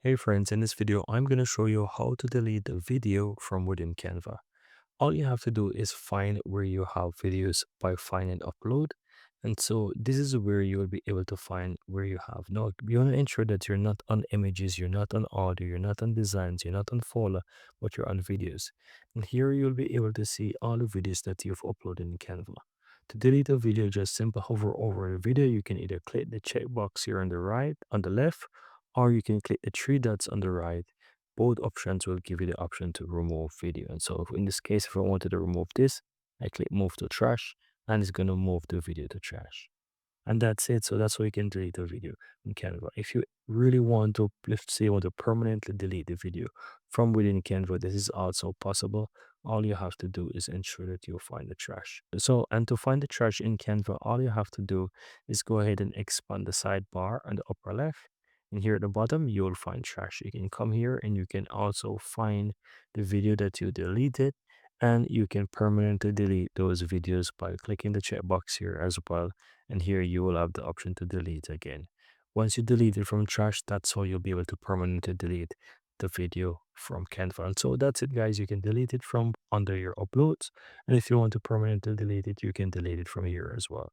Hey friends, in this video, I'm going to show you how to delete a video from within Canva. All you have to do is find where you have videos by find and upload. And so this is where you will be able to find where you have. Now, you want to ensure that you're not on images, you're not on audio, you're not on designs, you're not on folder, but you're on videos. And here you'll be able to see all the videos that you've uploaded in Canva. To delete a video, just simply hover over the video. You can either click the checkbox here on the right, on the left, or you can click the three dots on the right. Both options will give you the option to remove video. And so in this case, if I wanted to remove this, I click move to trash and it's going to move the video to trash. And that's it. So that's how you can delete a video in Canva. If you really want to, let's say you want to permanently delete the video from within Canva, this is also possible. All you have to do is ensure that you find the trash. So, and to find the trash in Canva, all you have to do is go ahead and expand the sidebar on the upper left. And here at the bottom, you will find trash. You can come here and you can also find the video that you deleted, and you can permanently delete those videos by clicking the checkbox here as well, and here you will have the option to delete again. Once you delete it from trash, that's how you'll be able to permanently delete the video from Canva. And so that's it, guys. You can delete it from under your uploads, and if you want to permanently delete it, you can delete it from here as well.